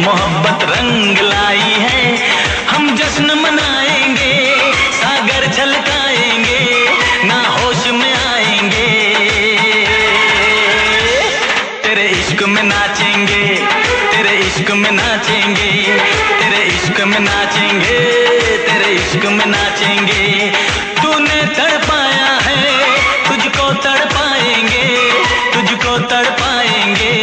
मोहब्बत रंग लाई है। हम जश्न मनाएंगे, सागर छलकाएंगे, ना होश में आएंगे। तेरे इश्क में नाचेंगे, तेरे इश्क में नाचेंगे, तेरे इश्क में नाचेंगे, तेरे इश्क में नाचेंगे। तूने तड़पाया है, तुझको तड़पाएंगे, तुझको तड़पाएंगे।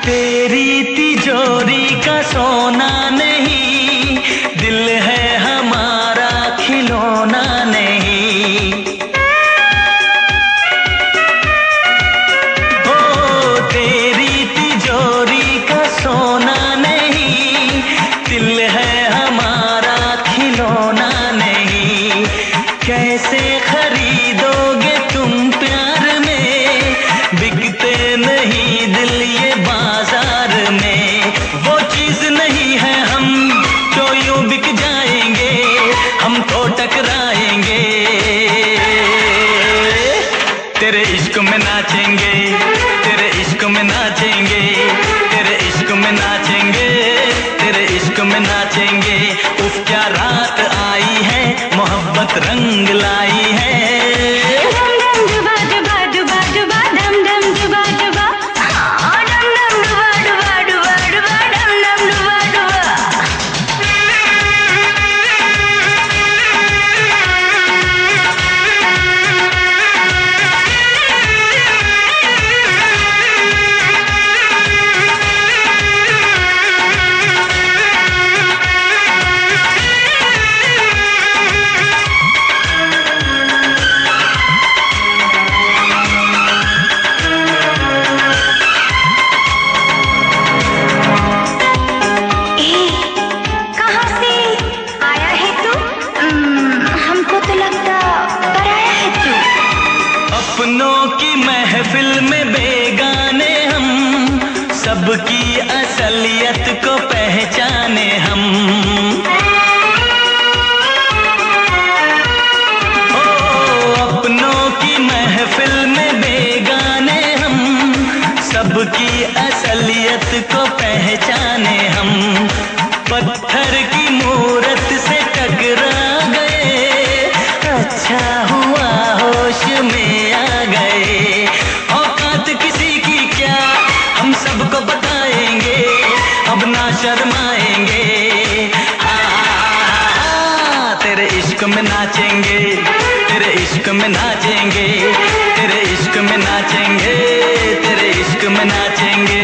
तेरी तिजोरी का सोना नहीं, दिल है हमारा खिलौना नहीं। ओ तेरी तिजोरी का सोना नहीं, दिल है हमारा खिलौना नहीं। कैसे खरीदोगे तुम प्यार में, बिकते नहीं दिल ये बाजार में। वो चीज नहीं है हम जो यूं बिक जाएंगे, हम तो टकराएंगे। तेरे इश्क में नाचेंगे, तेरे इश्क में नाचेंगे, तेरे इश्क में नाचेंगे, तेरे इश्क में नाचेंगे। उफ क्या रात आई है, मोहब्बत रंग लाई है। अपनों की महफिल में बेगाने हम, सबकी असलियत को पहचाने हम। ओ अपनों की महफिल में बेगाने हम, सबकी असलियत को पहचाने हम। पत्थर की मूरत से टकरा गए, अच्छा हुआ होश में आ गए। औकात किसी की क्या, हम सबको बताएंगे, अब ना शर्माएंगे। तेरे इश्क में नाचेंगे, तेरे इश्क में नाचेंगे, तेरे इश्क में नाचेंगे, तेरे इश्क में नाचेंगे।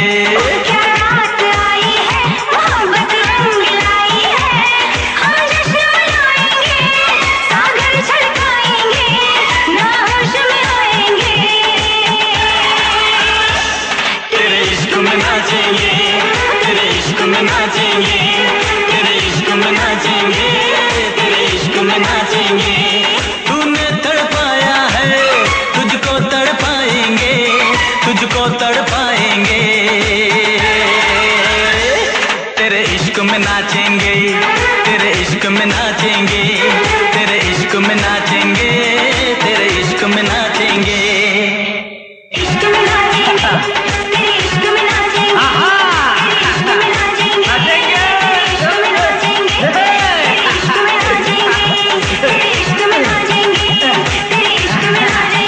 तेरे इश्क में नाचेंगे, तेरे इश्क में नाचेंगे, तेरे इश्क में नाचेंगे, तेरे इश्क में नाचेंगे। तूने तड़पाया है, तुझको तड़पाएंगे, तुझको तड़पाएंगे। तेरे इश्क में नाचेंगे, तेरे इश्क में नाचेंगे, तेरे इश्क में नाचेंगे, तेरे इश्क में नाचेंगे। इश्क में नाचेंगे, तेरे इश्क में नाचेंगे, तेरे इश्क में नाचेंगे, इश्क में नाचेंगे, तेरे इश्क में नाचेंगे, तेरे इश्क में नाचेंगे, तेरे इश्क में नाचेंगे,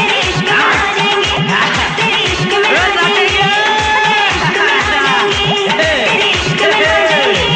तेरे इश्क में नाचेंगे, तेरे इश्क में नाचेंगे, तेरे इश्क में नाचेंगे, तेरे इश्क में नाचेंगे।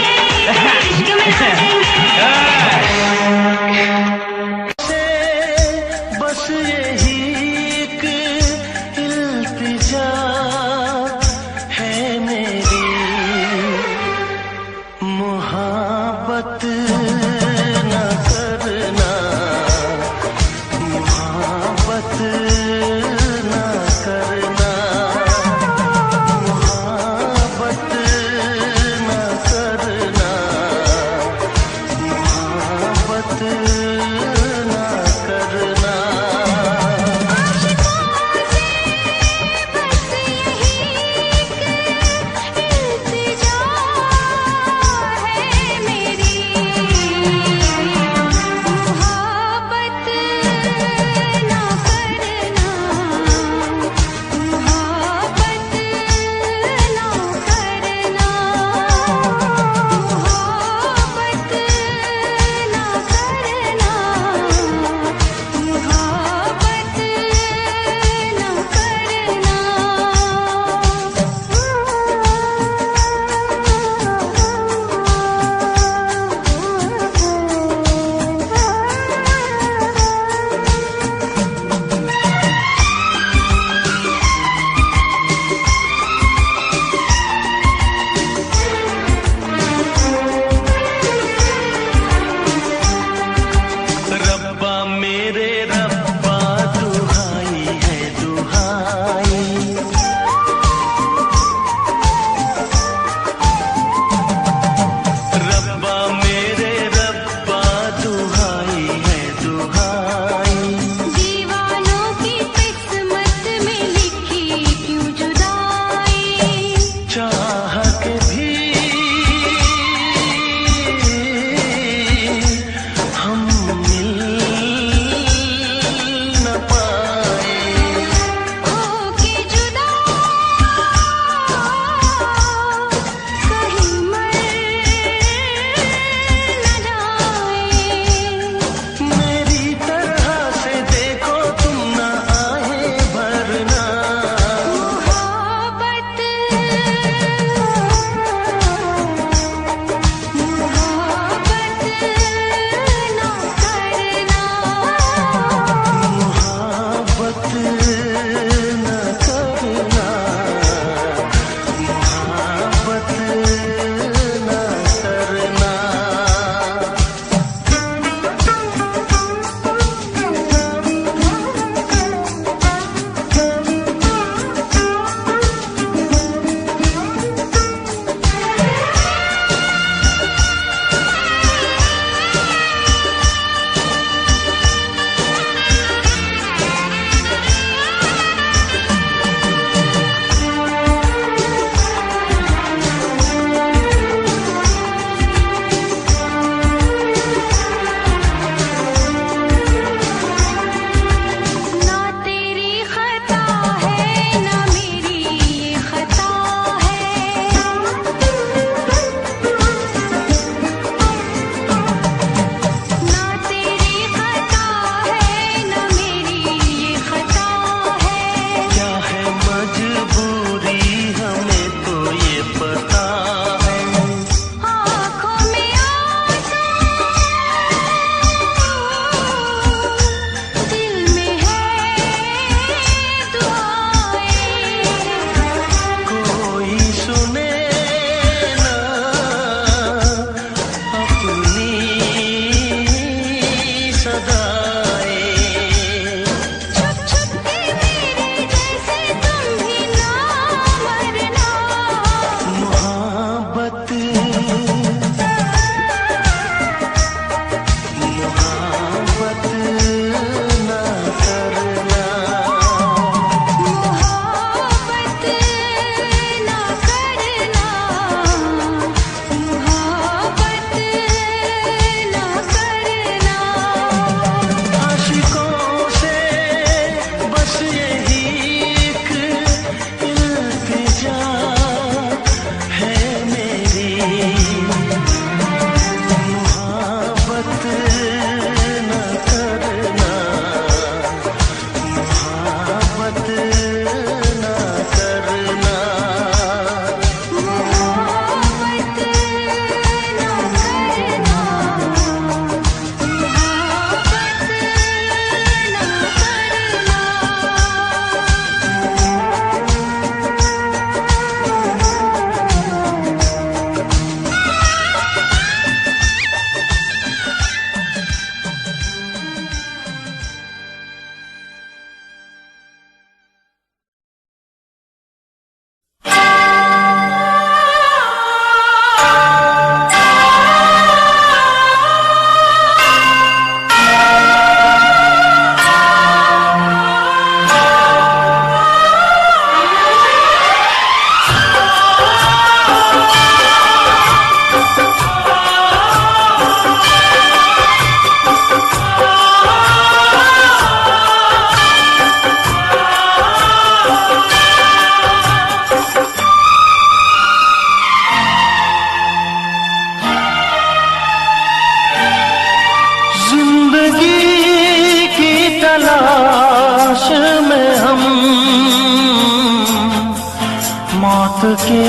मौत के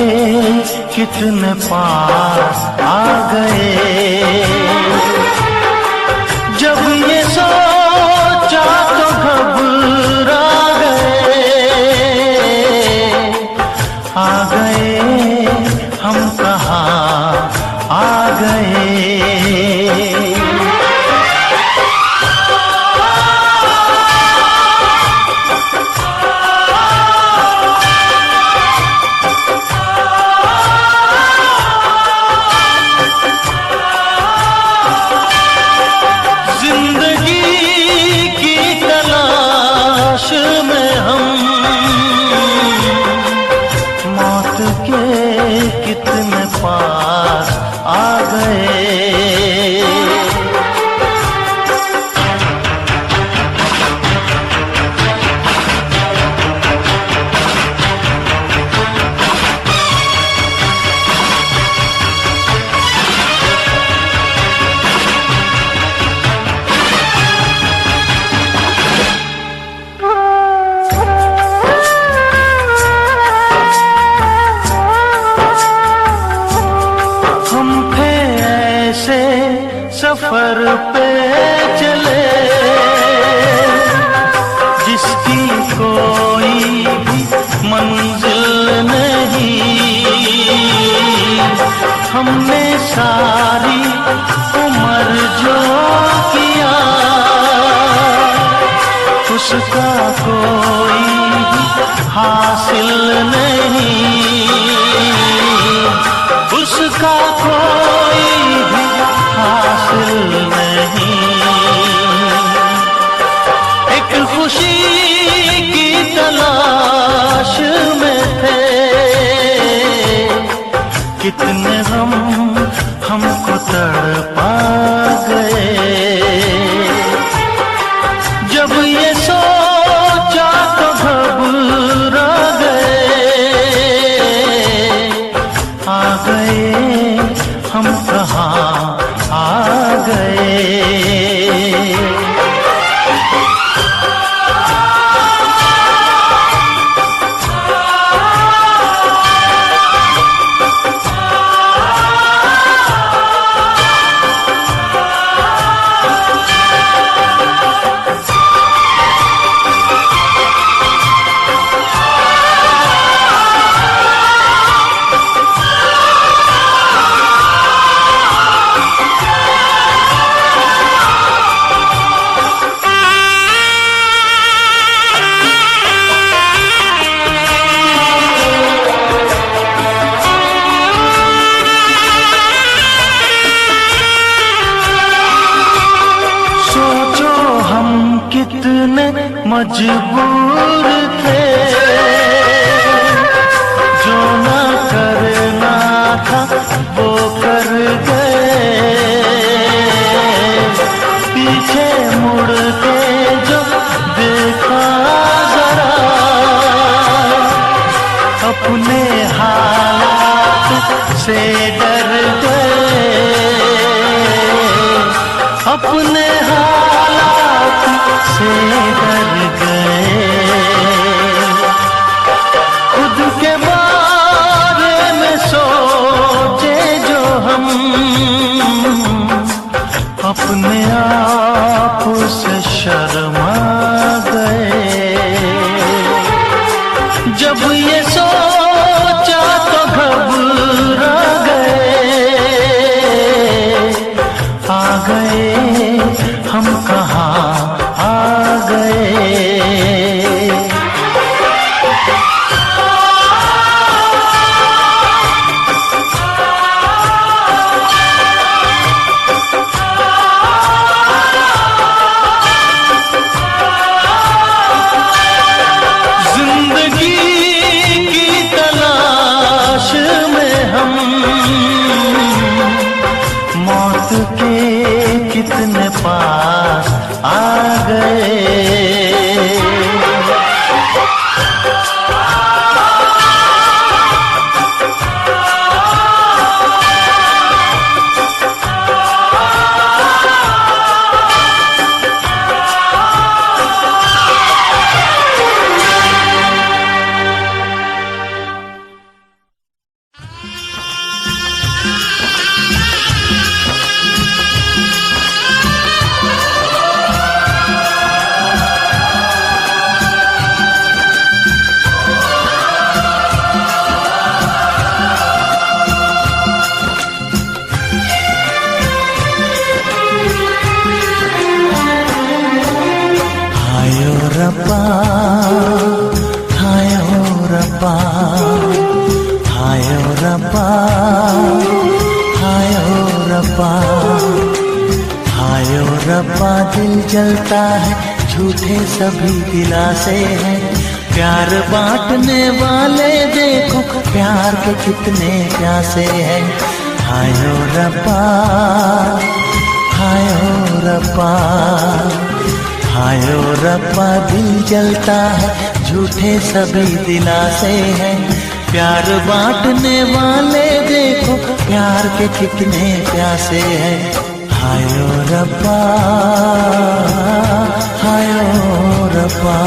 कितने पास आ गए। जब ये सोचा तो घबरा गए हम कहाँ आ गए। कितने पास आ गए। सफर पे चले जिसकी कोई भी मंजिल नहीं। हमने सारी उम्र जो किया उसका कोई हासिल नहीं। उसका कोई भी हासिल नहीं। एक खुशी की तलाश में थे कितने गम हमको तड़पा गए। जब ये सोचा तो घबरा गए हम कहाँ आ गए। कितने मजबूर थे जो ना करना था वो कर गए। पीछे मुड़ के जो देखा जरा अपने हालात से डर गए। अपने हालात से डर गए। खुद के बारे में सोचे जो हम अपने आप से शर्मा गए। जब ये सोचा तो घबरा गए हम कहाँ आ गए। हाय ओ रब्बा, हाय ओ रब्बा दिल जलता है, झूठे सभी दिलासे हैं। प्यार बांटने वाले देखो प्यार के कितने प्यासे हैं। हाय ओ रब्बा, हाय ओ रब्बा, हाय ओ रब्बा दिल जलता है, झूठे सभी दिलासे हैं। प्यार बांटने वाले देखो प्यार के कितने प्यासे हैं। हाय ओ रब्बा, हाय ओ रब्बा।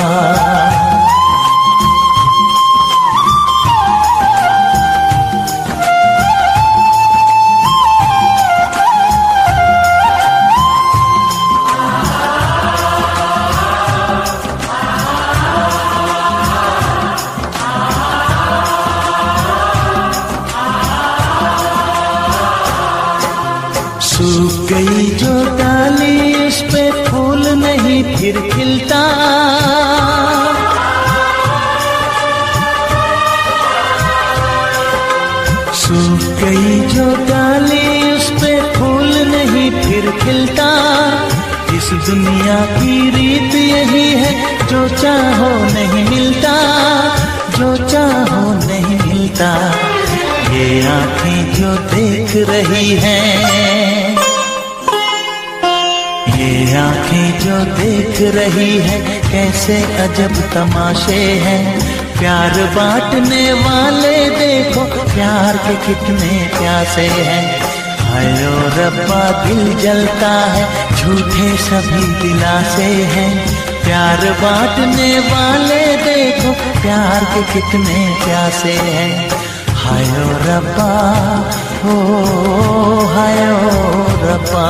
सूख गई जो डाली उस पे फूल नहीं फिर खिलता। सूख गई जो डाली उस पे फूल नहीं फिर खिलता। इस दुनिया की रीत यही है, जो चाहो नहीं मिलता, जो चाहो नहीं मिलता। ये आँखें जो देख रही हैं, ये आँखें जो देख रही है, कैसे अजब तमाशे हैं। प्यार बांटने वाले देखो प्यार के कितने प्यासे हैं। हाय ओ रब्बा दिल जलता है, झूठे सभी दिलासे हैं। प्यार बांटने वाले देखो प्यार के कितने प्यासे हैं। हाय ओ रब्बा, ओ हाय ओ रब्बा।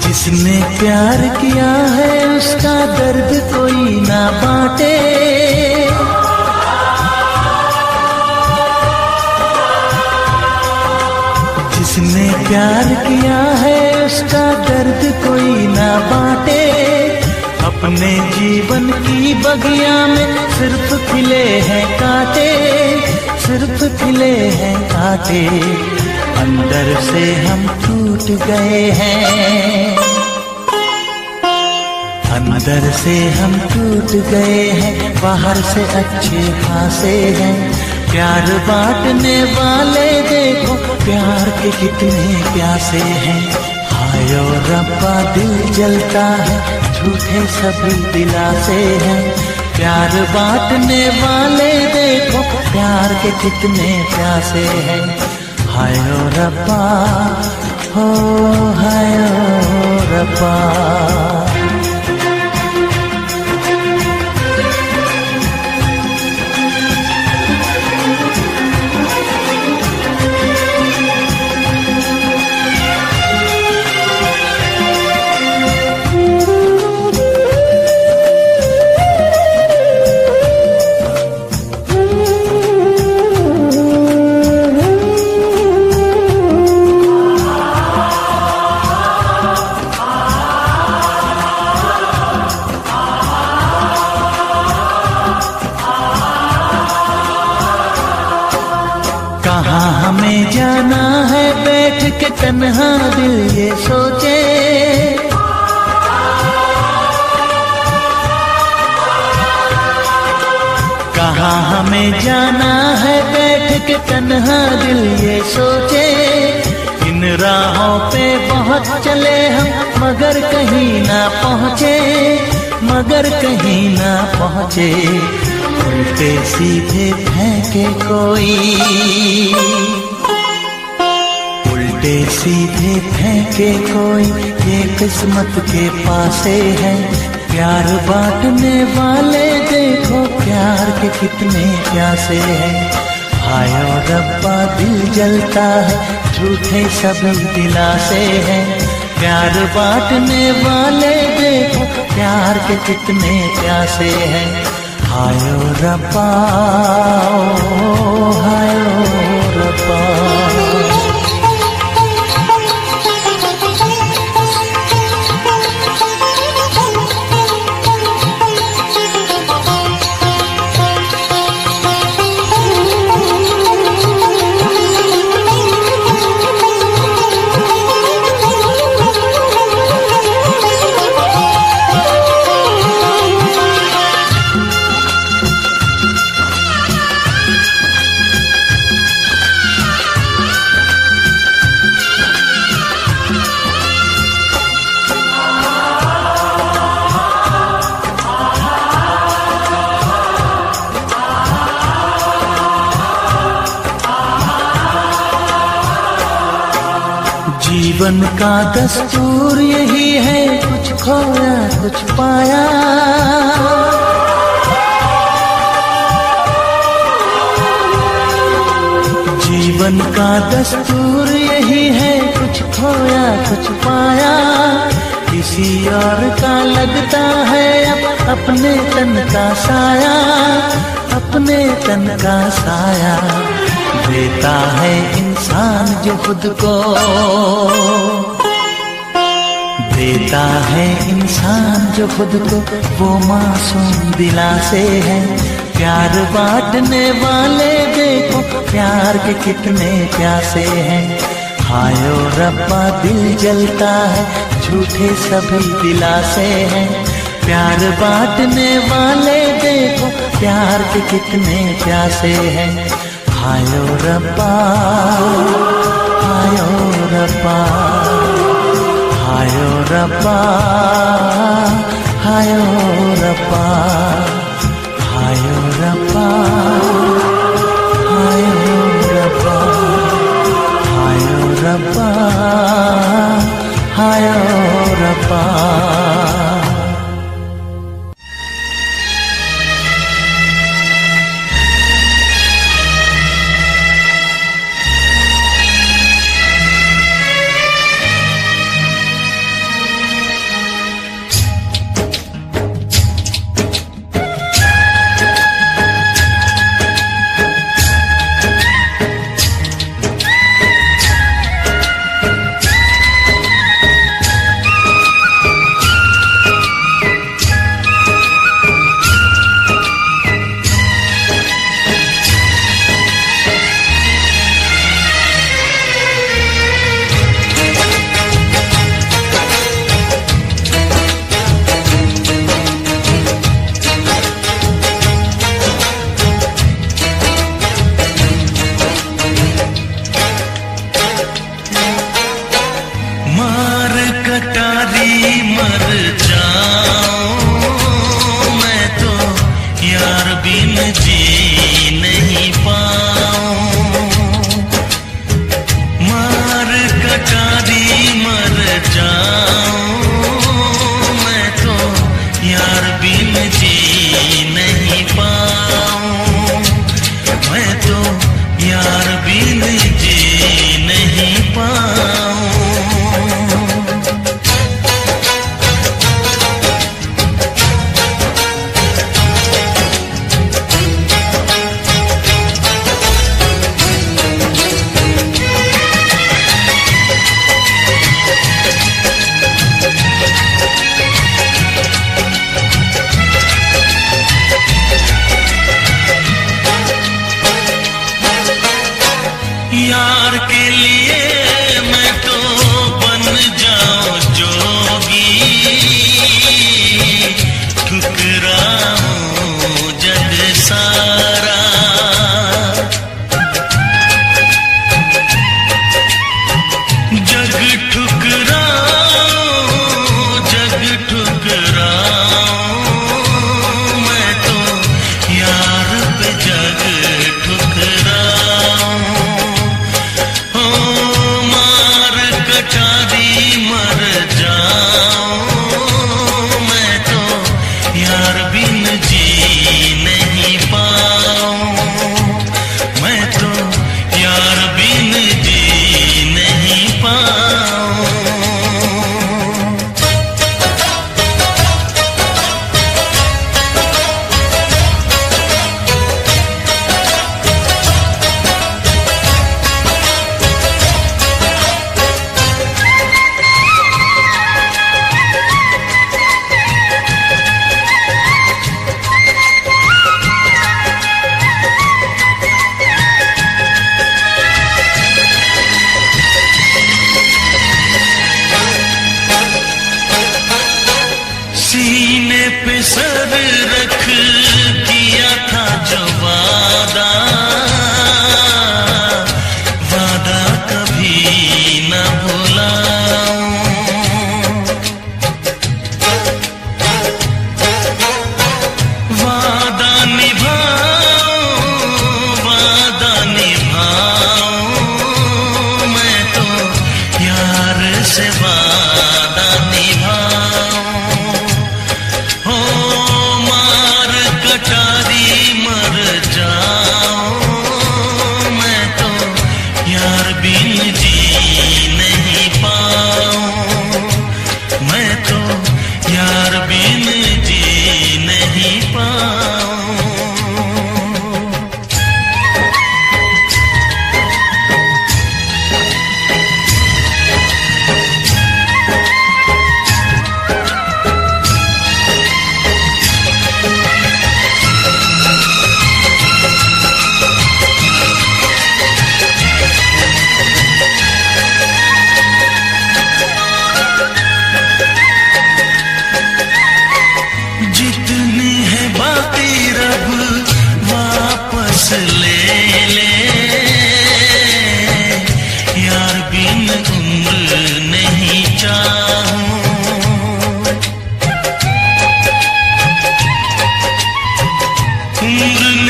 जिसने प्यार किया है उसका दर्द कोई ना बांटे। जिसने प्यार किया है उसका दर्द कोई ना बांटे। अपने जीवन की बगिया में सिर्फ खिले हैं कांटे, सिर्फ खिले हैं कांटे। अंदर से हम टूट गए हैं, अंदर से हम टूट गए हैं, बाहर से अच्छे खासे हैं। प्यार बांटने वाले देखो प्यार के कितने प्यासे हैं। हाय ओ रब्बा दिल जलता है, झूठे सभी दिलासे हैं। प्यार बांटने वाले देखो प्यार के कितने प्यासे हैं। हाय ओ रब्बा, हो हाय ओ रब्बा। कहाँ हमें जाना है बैठ के तन्हा दिल ये सोचे। कहाँ हमें जाना है बैठ के तन्हा दिल ये सोचे। इन राहों पे बहुत चले हम मगर कहीं ना पहुँचे, मगर कहीं ना पहुँचे। उल्टे सीधे फेंके कोई, उल्टे सीधे फेंके कोई, ये किस्मत के पासे है। प्यार बांटने वाले देखो प्यार के कितने प्यासे हैं। हाय ओ रब्बा दिल जलता है, झूठे सभी दिलासे हैं। प्यार बांटने वाले देखो प्यार के कितने प्यासे हैं। हाय ओ रब्बा, हाय ओ रब्बा। जीवन का दस्तूर यही है, कुछ खोया कुछ पाया। जीवन का दस्तूर यही है, कुछ खोया कुछ पाया। किसी और का लगता है अब अपने तन का साया, अपने तन का साया। देता है इंसान जो खुद को, देता है इंसान जो खुद को, वो मासूम दिलासे है। प्यार बांटने वाले देखो प्यार के कितने प्यासे हैं। हाय ओ रब्बा दिल जलता है, झूठे सभी दिलासे हैं। प्यार बांटने वाले देखो प्यार के कितने प्यासे हैं। हाय ओ रब्बा, हाय ओ रब्बा, हाय ओ रब्बा, हाय ओ रब्बा, हाय ओ रब्बा, हाय ओ रब्बा, हाय ओ रब्बा, हाय ओ रब्बा।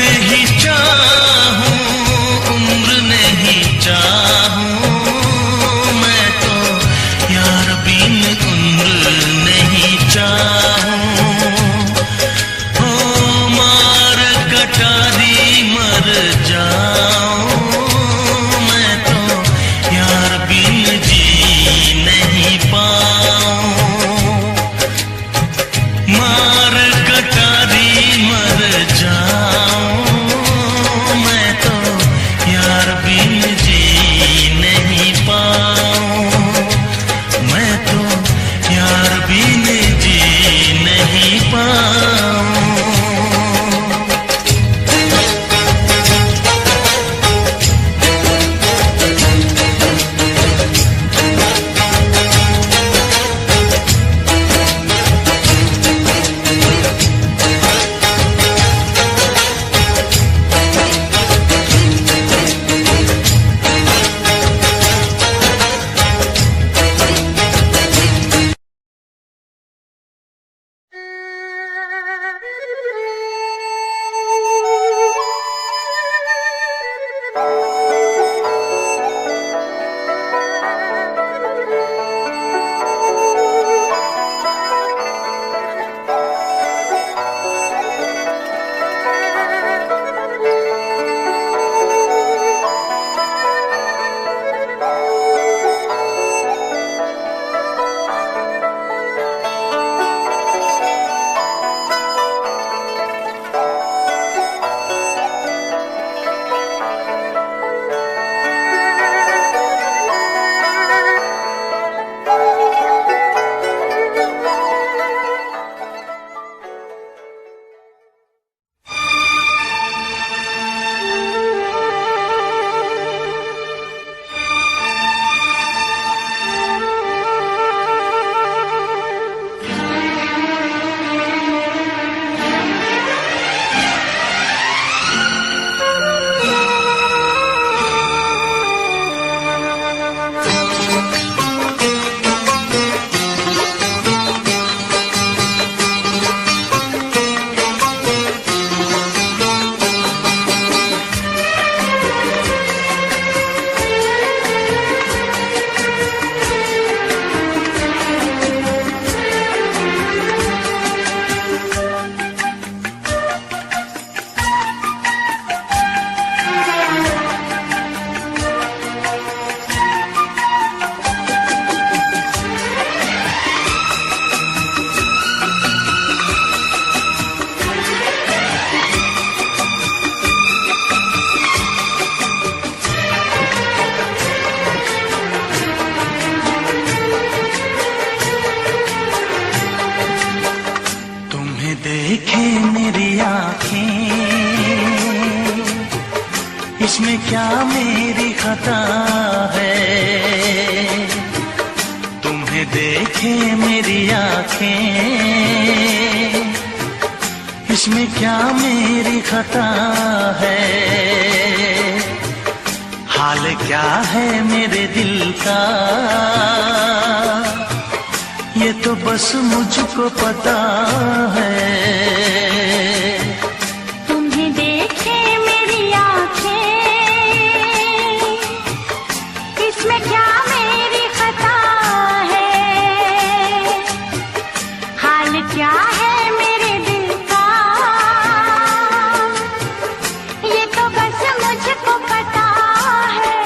नहीं चाहूं, उम्र नहीं चाहूं, मैं तो यार बिन उम्र नहीं चाहूं। हो मार कटारी मर जाऊं, मैं तो यार बिन जी नहीं पाऊं। मार कटारी मर जाऊं, मैं तो यार बिन जी नहीं पाऊं। मैं तो यार बिन जी नहीं पाऊं। देखे मेरी आँखें, इसमें क्या मेरी खता है। तुम्हें देखे मेरी आँखें, इसमें क्या मेरी खता है। हाल क्या है मेरे दिल का, ये तो बस मुझको पता है। तुम्हें देखे मेरी आँखें, इसमें क्या मेरी खता है। हाल क्या है मेरे दिल का, ये तो बस मुझको पता है।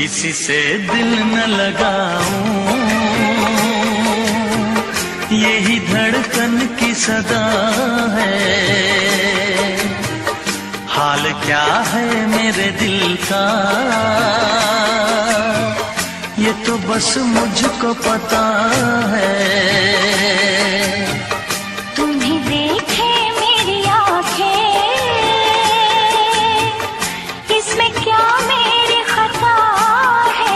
किसी से दिल न लगाऊं, यही धड़कन की सदा है। हाल क्या है मेरे दिल का, ये तो बस मुझको पता है। तुम्हें देखे मेरी आंखें, इसमें क्या मेरी खता है।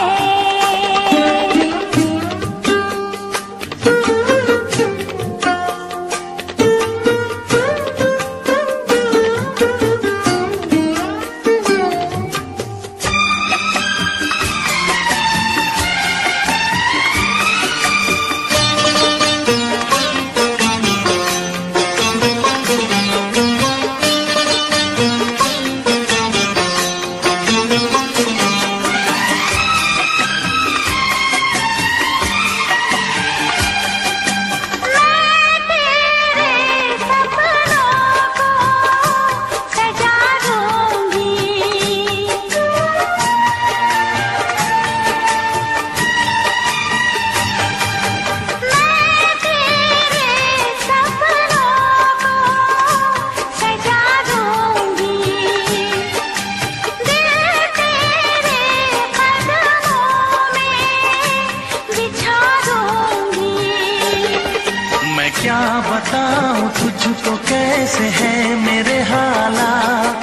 क्या बताऊं तुझको कैसे है मेरे हालात,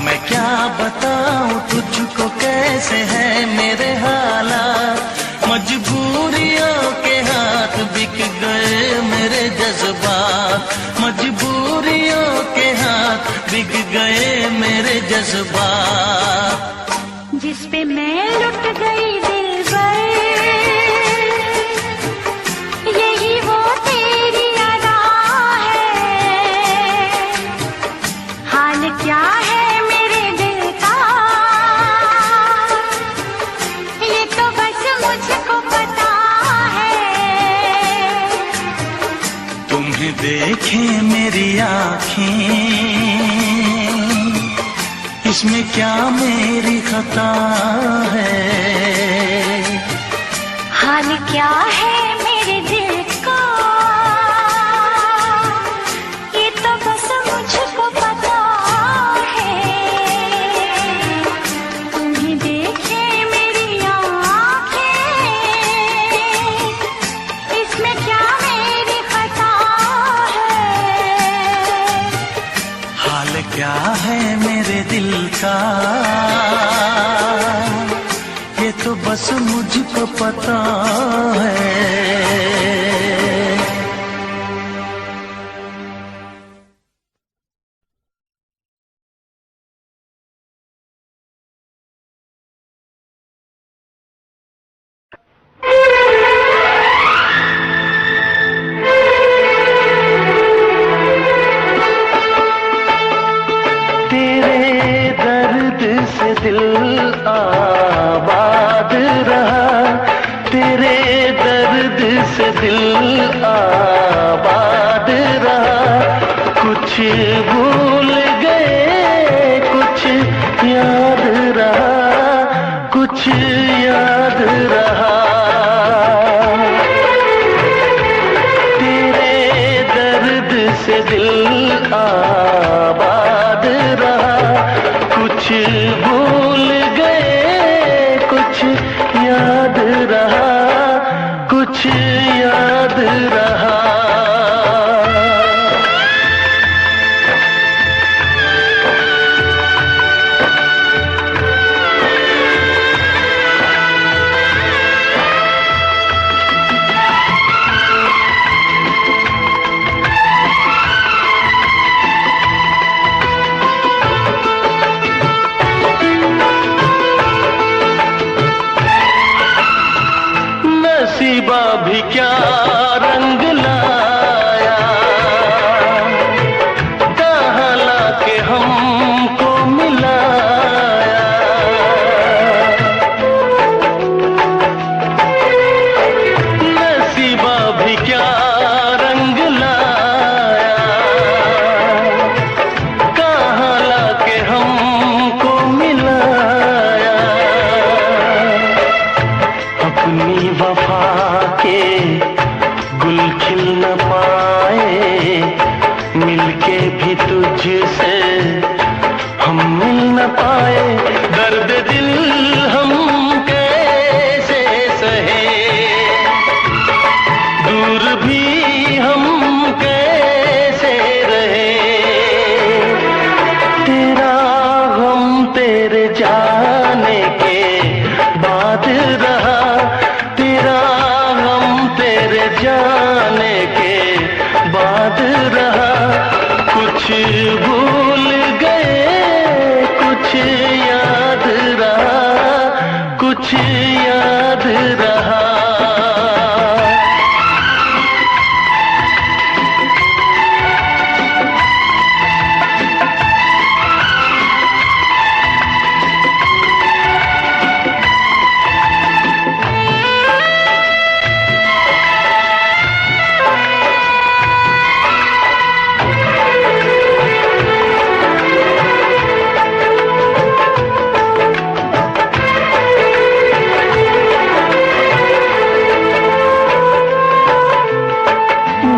मैं क्या बताऊं तुझको कैसे है मेरे हालात। मजबूरियों के हाथ बिक गए मेरे जज्बात, मजबूरियों के हाथ बिक गए मेरे जज्बात। जिस पे मैं लुट गई दिलबर, यही वो तेरी अदा है। हाल क्या है मेरे दिल का, ये तो बस मुझको पता है। तुम्हें देखे मेरी आँखें, इसमें क्या मेरी खता है। हाल क्या है मेरे दिल का, ये तो बस मुझको पता है। तुम्हें देखे मेरी आँखें, इसमें क्या मेरी खता है। हाल क्या है मेरे दिल का, ये तो बस मुझको पता है। तेरे दर्द से दिल आबाद रहा, तेरे दर्द से दिल आबाद रहा। कुछ भूल गए कुछ याद रहा, कुछ याद रहा। तेरे दर्द से दिल आबाद रहा, कुछ भूल गए कुछ याद रहा, कुछ याद रहा। पाए, दर्द दिल हम कैसे सहे, दूर भी हम कैसे रहे। तेरा गम तेरे जाने के बाद रहा, तेरा गम तेरे जाने के बाद रहा। कुछ भूल गए, कुछ याद रहा, कुछ याद रहा।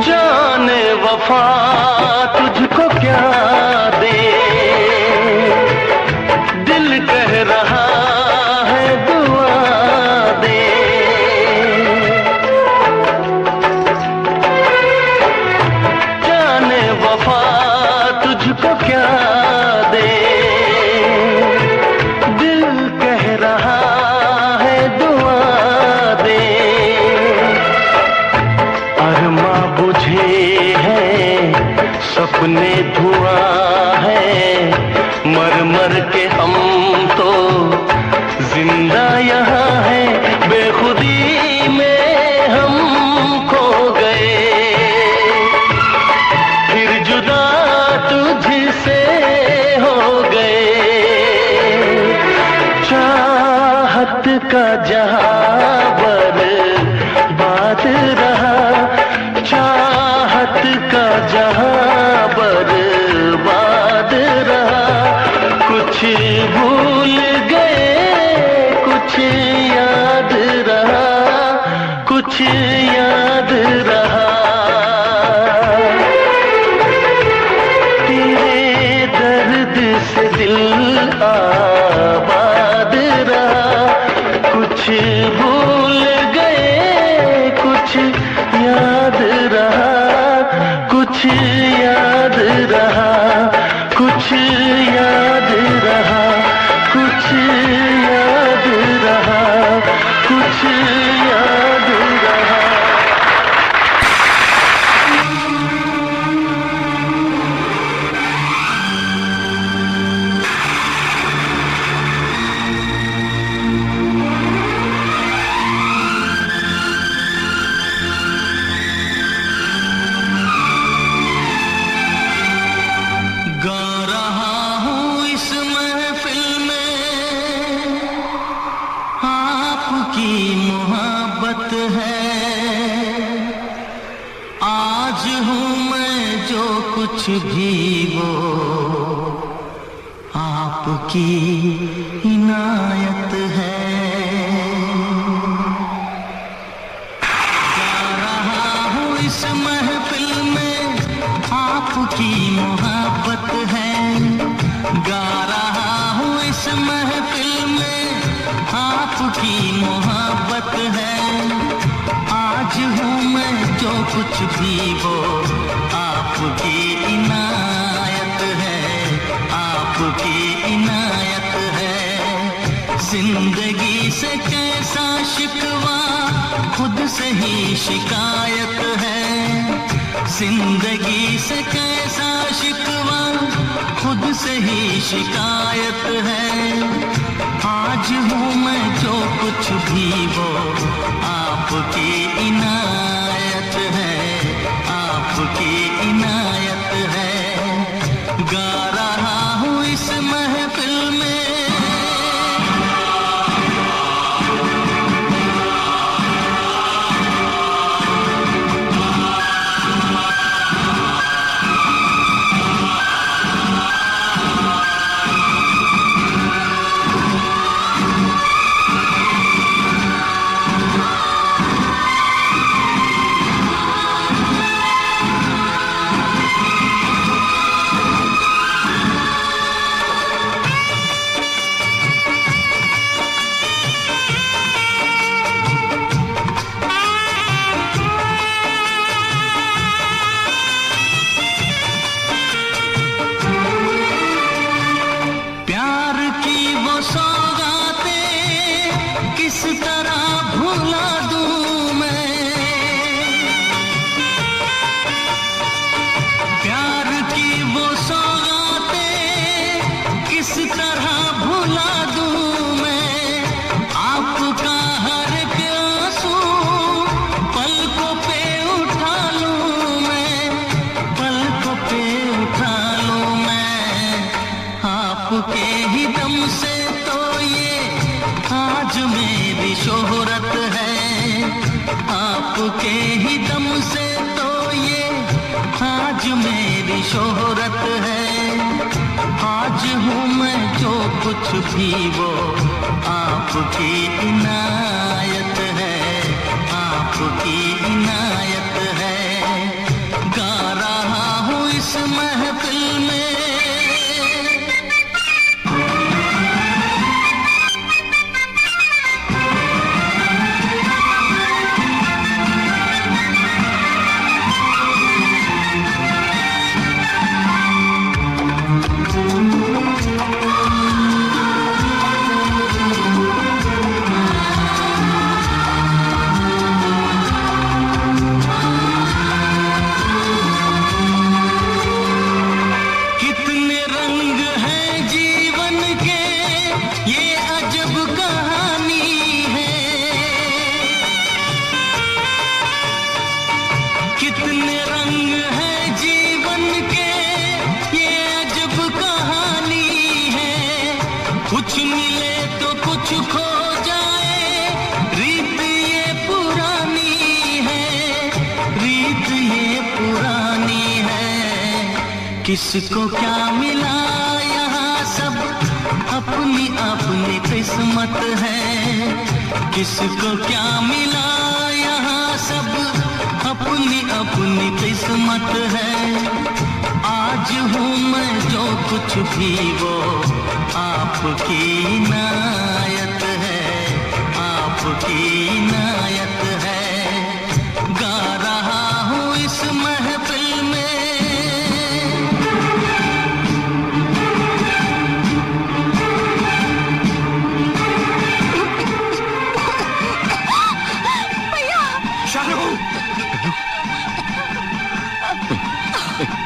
जाने वफा तुझको क्या दे, दिल कह रहा है दुआ दे। जाने वफा तुझको क्या दे, दिल कह रहा है दुआ दे। अरमा बुझे हैं, सपने धुआं है, मर मर के हम तो जिंदा यहाँ है। बेखुदी में हम खो गए, फिर जुदा तुझसे हो गए। चाहत का जहां बर्बाद रहा, चाहत का जहां बर्बाद रहा। कुछ भूल गए, कुछ याद रहा, कुछ याद रहा। तेरे दर्द से दिल आबाद रहा। कुछ भूल गए, कुछ याद रहा, कुछ याद रहा, कुछ याद रहा, कुछ याद रहा, कुछ याद रहा। कुछ भी वो आपकी इनायत है। गा रहा हूँ इस महफिल में आपकी मोहब्बत है। गा रहा हूँ इस महफिल में आपकी मोहब्बत है। आज हूँ मैं जो कुछ भी वो आपकी इनायत है, आपकी इनायत है। जिंदगी से कैसा शिकवा खुद से ही शिकायत है। जिंदगी से कैसा शिकवा खुद से ही शिकायत है। आज हूँ मैं जो कुछ भी वो आपकी इनायत है, आपकी इनायत है। गा रहा हूँ इस महफिल में आपके ही दम से तो ये आज मेरी शोहरत है, आपके ही दम से तो ये आज मेरी शोहरत है। आज हूँ मैं जो कुछ भी वो आपकी इनायत है, आपकी इनायत है। गा रहा हूँ इस महफिल में कुछ मिले तो कुछ खो जाए, रीत ये पुरानी है, रीत ये पुरानी है। किसको क्या मिला यहाँ सब अपनी अपनी किस्मत है, किसको क्या मिला यहाँ सब अपनी अपनी किस्मत है। आज हूँ मैं जो कुछ भी वो आपकी इनायत है, आपकी इनायत है। गा रहा हूँ इस महफिल में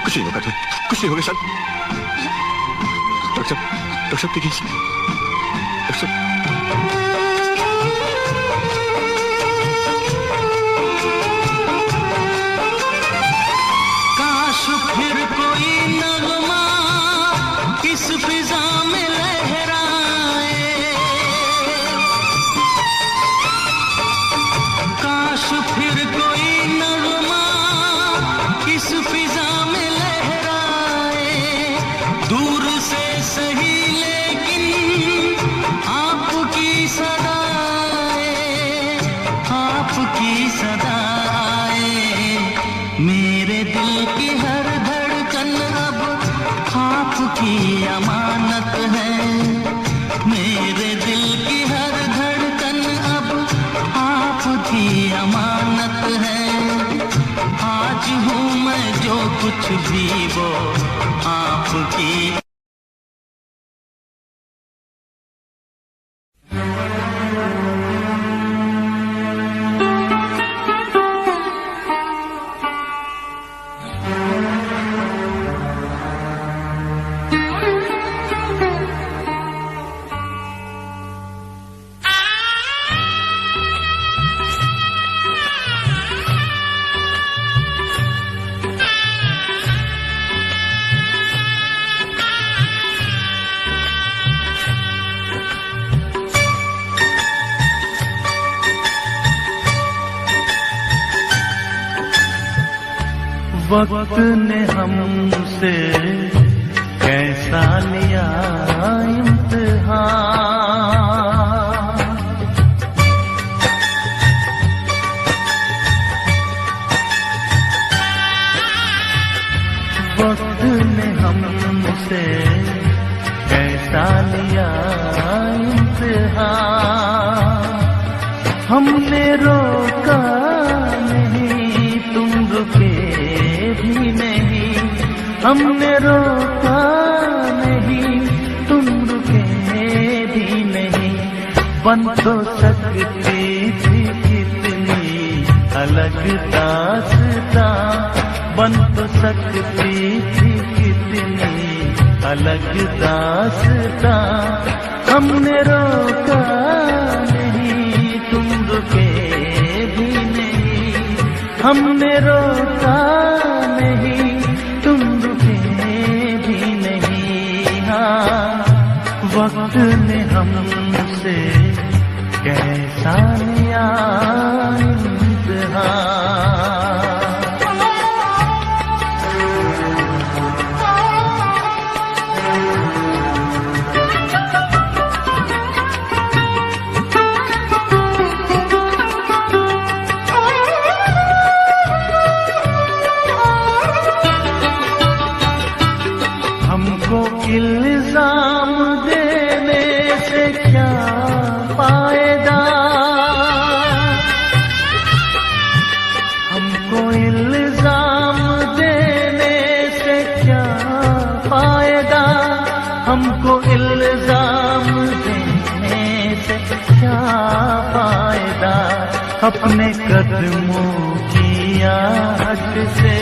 कुछ नहीं होगा तुम्हें, कुछ नहीं होगा शायद। डॉक्टर साहब देखिए, डॉक्टर साहब। काश फिर कोई नगमा इस फिजा में लहराए, काश फिर कोई नगमा इस फिजा में लहराए। दूर से सही लेकिन आपकी सदाएं, आपकी सदाएं। मेरे दिल की हर धड़कन अब आपकी अमानत है, मेरे दिल की हर धड़कन अब आपकी अमानत है। आज हूँ मैं जो कुछ भी वो आपकी। वक्त ने हमसे कैसा लिया इम्तिहान, वक्त ने हमसे कैसा लिया इम्तिहान। हमने रोका नहीं, तुम रुके भी नहीं, हमने रोका नहीं, तुम रुके भी नहीं। बन तो सकती थी कितनी अलग दास्तां, बन तो सकती थी कितनी अलग दास्तां। हमने रोका नहीं, तुम रुके भी नहीं, हमने रोका नहीं, तुम रुके भी नहीं। हाँ वक्त ने हमसे कैसा लिया इम्तिहान। हमको इल्जाम देने से क्या फायदा, हमको इल्जाम देने से क्या फायदा, हमको इल्जाम देने से क्या फायदा। अपने कदमों की आहट से,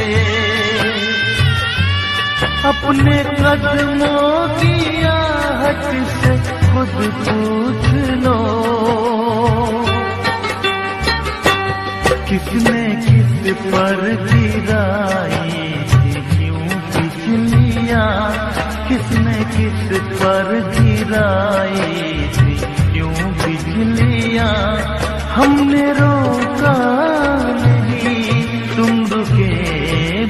अपने कदमों की आहट से खुद पूछ लो, किसने किस पर गिराई थी क्यों बिजलियां, किसने किस पर गिराई थी क्यों बिजलियां। हमने रोका नहीं, तुम रुके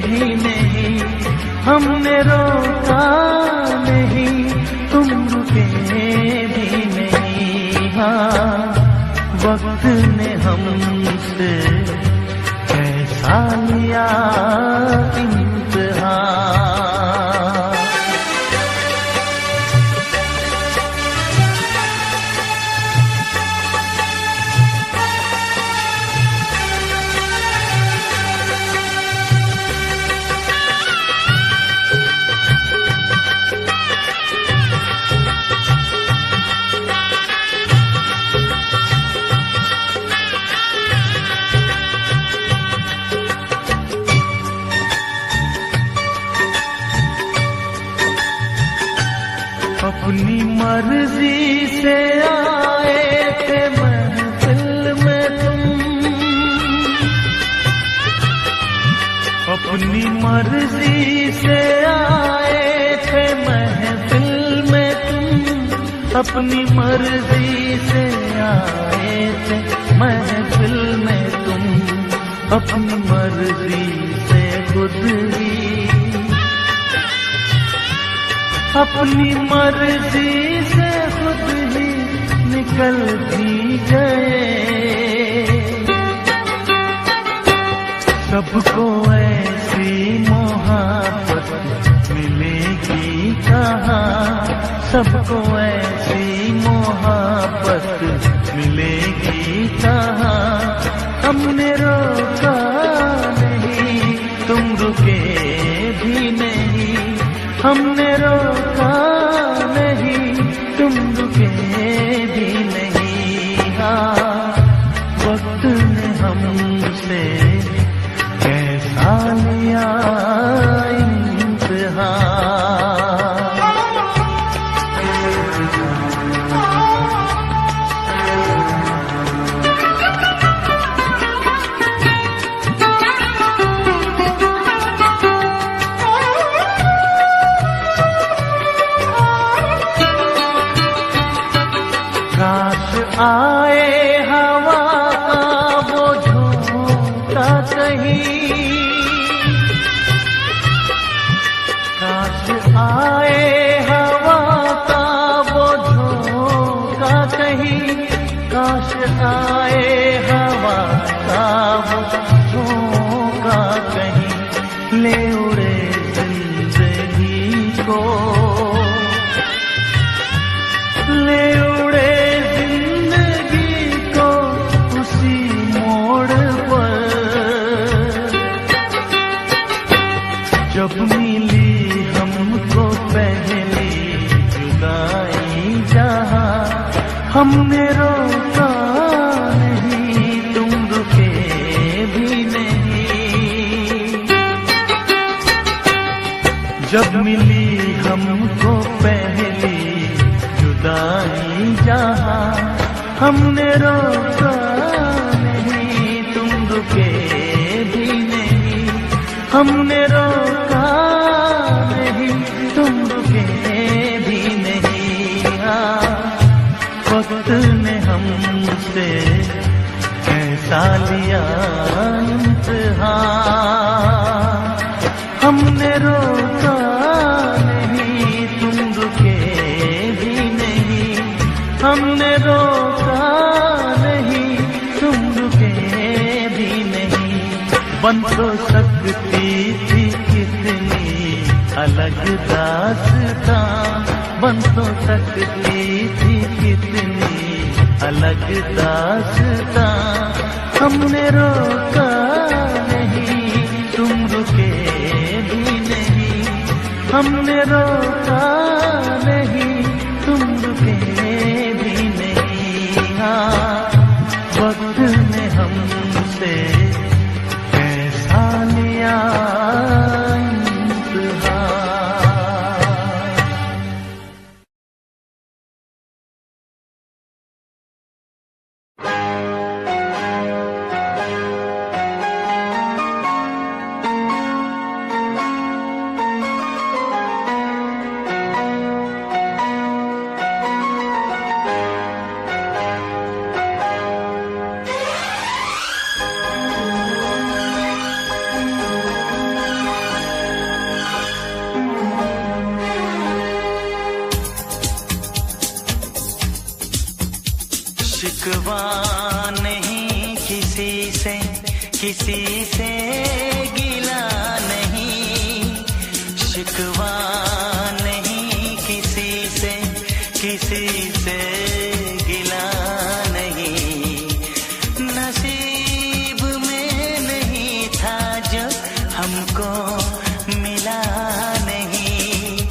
भी नहीं, हमने रोका नहीं, तुम रुके भी नहीं। हाँ, वक्त ने हमसे कैसा लिया इम्तिहान। अपनी मर्जी से आए थे महफिल में तुम, अपनी मर्जी से आए थे महफिल में तुम, अपनी मर्जी से आए थे महफिल में तुम, अपनी मर्जी से खुद ही, अपनी मर्जी से खुद ही निकल भी गए। सबको ऐसी मोहब्बत मिलेगी कहाँ, सबको ऐसी मोहब्बत मिलेगी कहाँ। हमने रोका नहीं, तुम रुके भी नहीं, हमने रोका नहीं, तुम रुके भी नहीं। हाँ, वक्त ने हमसे कैसा लिया इम्तिहान। काश आए हवा का वो झोंका कहीं, काश आए हवा का वो झोंका कहीं, काश आए हवा का वो झोंका कहीं। ले उड़े जिंदगी को, ले उड़े जब मिली हमको पहली जुदाई जहाँ, हमने रोका नहीं, तुम रुके भी नहीं। जब मिली हमको पहली जुदाई जहाँ, हमने रोका नहीं, तुम रुके भी नहीं, हमने रोका नहीं, तुम रुके भी नहीं। वक्त ने हमसे कैसा लिया इम्तिहान, हमने रोका नहीं तुम रुके भी नहीं, हमने रोका नहीं तुम रुके भी नहीं। बन तो सकती थी कितनी अलग दास्तां, बन तो सकती थी कितनी अलग दास्तां, हमने रोका नहीं तुम रुके भी नहीं, हमने रोका नहीं तुम रुके भी नहीं। हाँ, वक्त ने हमसे कैसा लिया शिकवा नहीं किसी से, किसी से गिला नहीं, शिकवा नहीं किसी से, किसी से गिला नहीं। नसीब में नहीं था जो हमको मिला नहीं,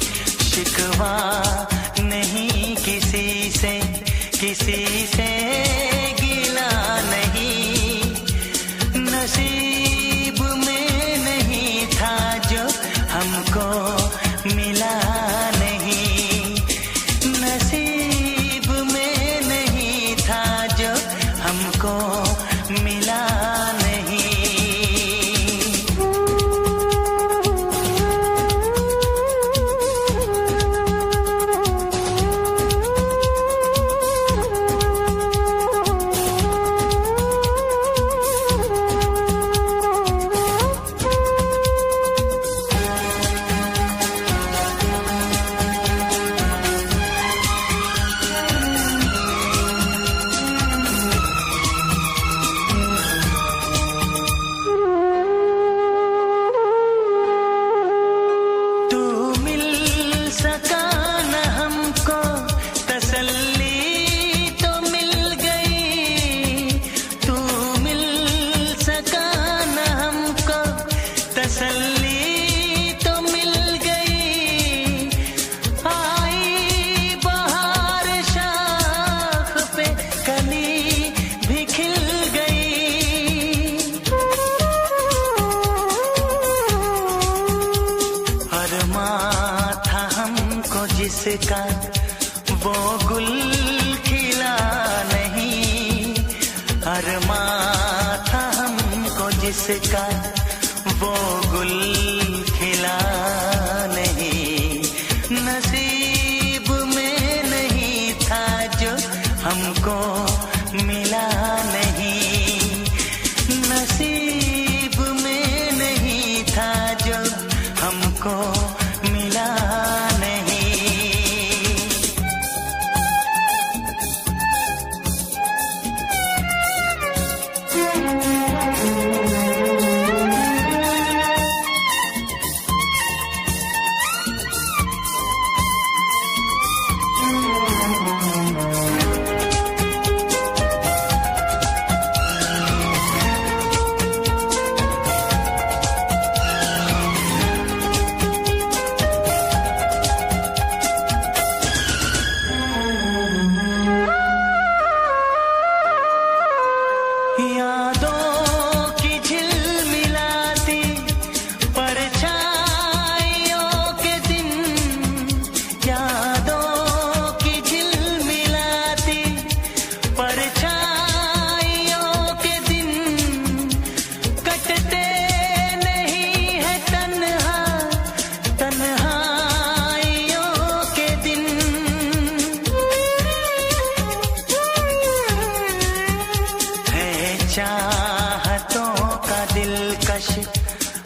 शिकवा नहीं किसी से, किसी से गिला नहीं। नसीब में नहीं था जो हमको मिला नहीं, नसीब में नहीं था जो हमको मिला नहीं। जिसका वो गुल खिला नहीं, अरमा था हमको जिसका वो गुल खिला नहीं। नसीब में नहीं था जो हमको मिला नहीं, नसीब में नहीं था जो हमको मिला नहीं।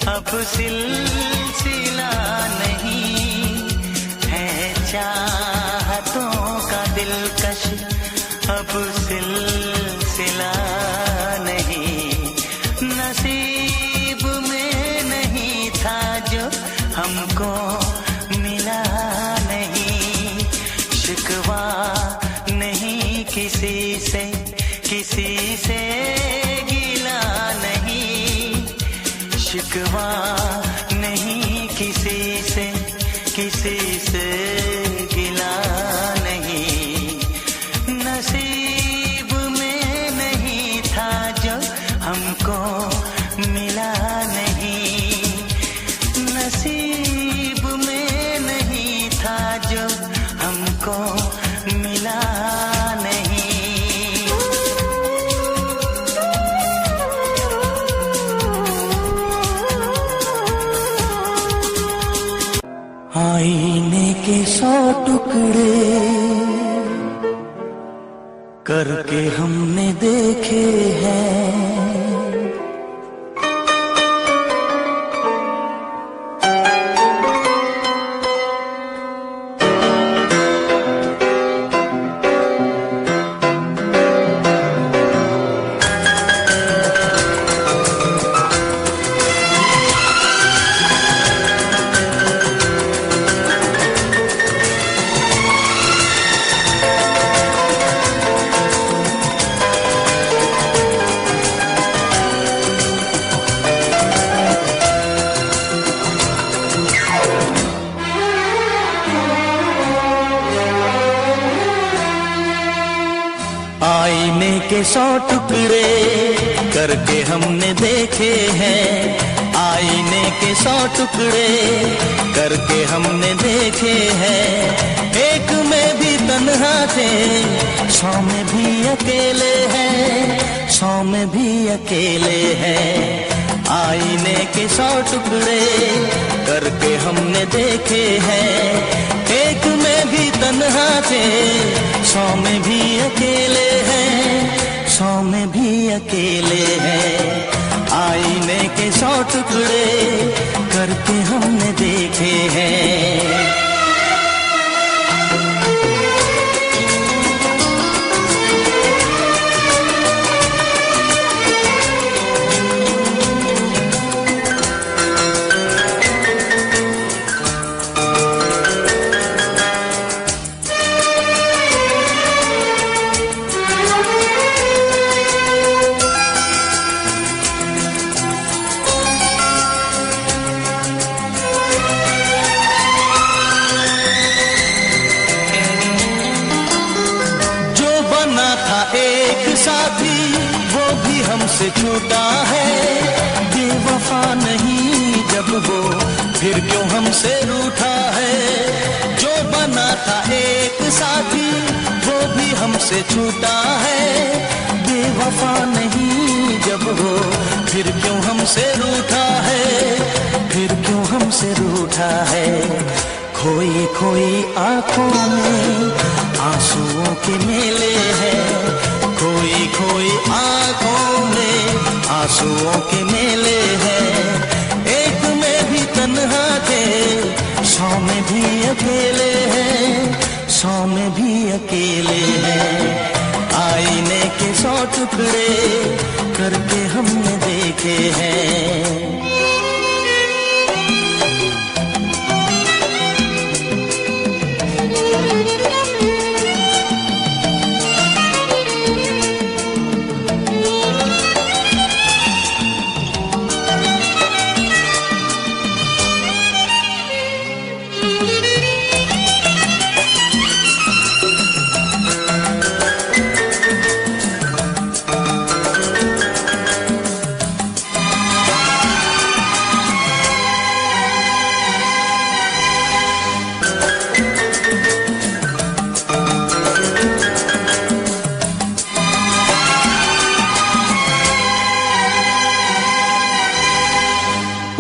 अब सिलसिला नहीं है चाहतों का दिलकश, अब सिलसिला नहीं, नसीब में नहीं था जो हमको मिला नहीं, शिकवा नहीं किसी से, किसी से गिला नहीं, शिकवा नहीं किसी से, किसी से गिला नहीं, नसीब में नहीं था जो हमको मिला नहीं, नसीब में नहीं था जो हमको मिला नहीं। आईने के 100 टुकड़े करके हमने देखे हैं, आईने के 100 टुकड़े करके हमने देखे हैं, आईने के 100 टुकड़े करके हमने देखे हैं, एक में भी तन्हा थे 100 में भी अकेले हैं, 100 में भी अकेले हैं, आईने के 100 टुकड़े करके हमने देखे हैं, एक में भी तन्हा थे 100 में भी अकेले हैं, 100 में भी अकेले हैं, आईने के 100 टुकड़े करके हमने देखे हैं। साथी वो भी हमसे छूटा है, बेवफा नहीं जब वो फिर क्यों हमसे रूठा है, जो बना था एक साथी वो भी हमसे छूटा है, बेवफा नहीं जब वो फिर क्यों हमसे रूठा है, फिर क्यों हमसे रूठा है, खोई खोई आंखों में आंसुओं के मेले हैं, खोई खोई आंखों में आंसुओं के मेले हैं, एक में भी तन्हा थे 100 में भी अकेले हैं, 100 में भी अकेले हैं, आईने के 100 टुकड़े करके हमने देखे हैं।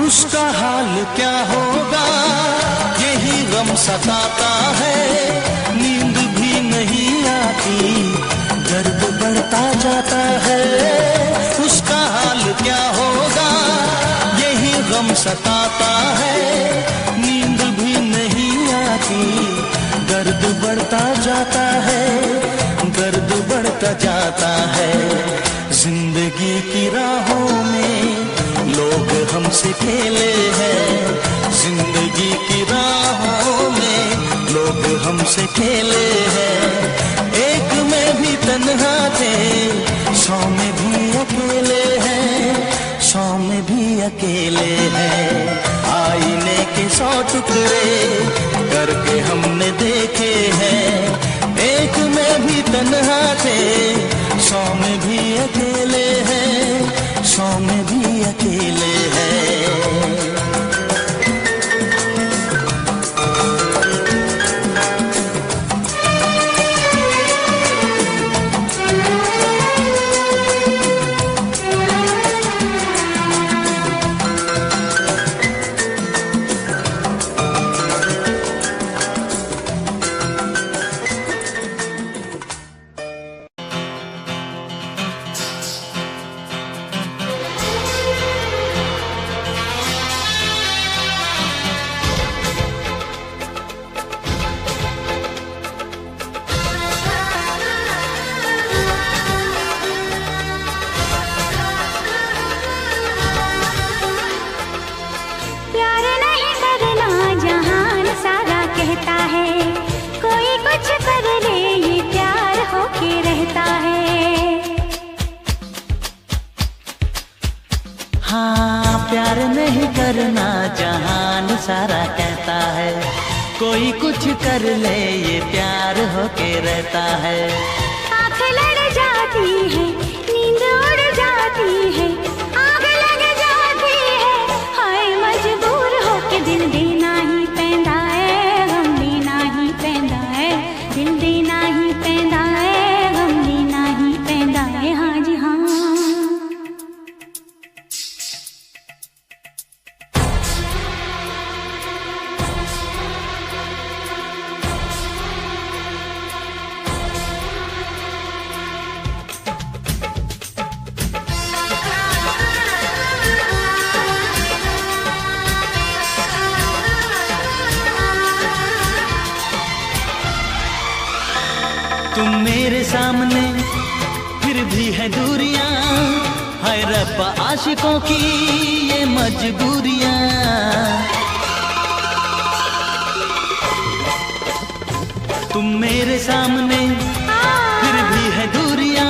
उसका हाल क्या होगा यही गम सताता है, नींद भी नहीं आती दर्द बढ़ता जाता है, उसका हाल क्या होगा यही गम सताता है, नींद भी नहीं आती, दर्द बढ़ता जाता है, दर्द बढ़ता जाता है। जिंदगी की राहों में लोग हमसे खेले हैं, जिंदगी की राहों में लोग हमसे खेले हैं। एक में भी तन्हा थे, 100 में भी अकेले हैं, 100 में भी अकेले हैं। आईने के 100 टुकड़े करके हमने देखे हैं, एक में भी तन्हा थे, 100 में भी अकेले हैं, 100 में भी अकेले हैं। प्यार नहीं करना जहान सारा कहता है, कोई कुछ कर ले ये प्यार होके रहता है। आँख लड़ जाती है, नींद उड़ जाती है, आग लग जाती है, हाय मजबूर होके दिल देना ही पैंदा है, गम देना ही पैंदा है, दिल देना ही पैंदा है, गम देना ही पैंदा है। हाँ जी हाँ। तुम मेरे सामने फिर भी है दूरियां, हाय रब्बा आशिकों की ये मजबूरियां। तुम मेरे सामने फिर भी है दूरियां,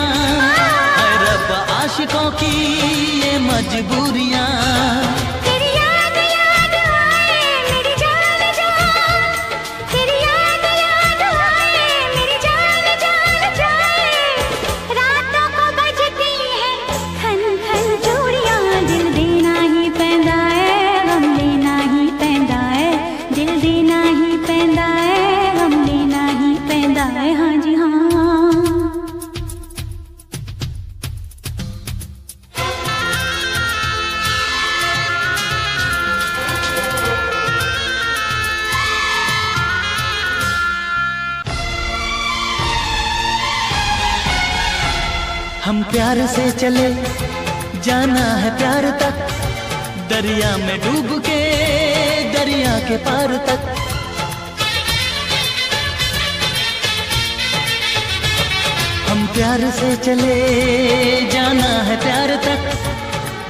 हाय रब्बा आशिकों की ये मजबूरियां। हम प्यार से चले जाना है प्यार तक, दरिया में डूब के दरिया के पार तक। हम प्यार से चले जाना है प्यार तक,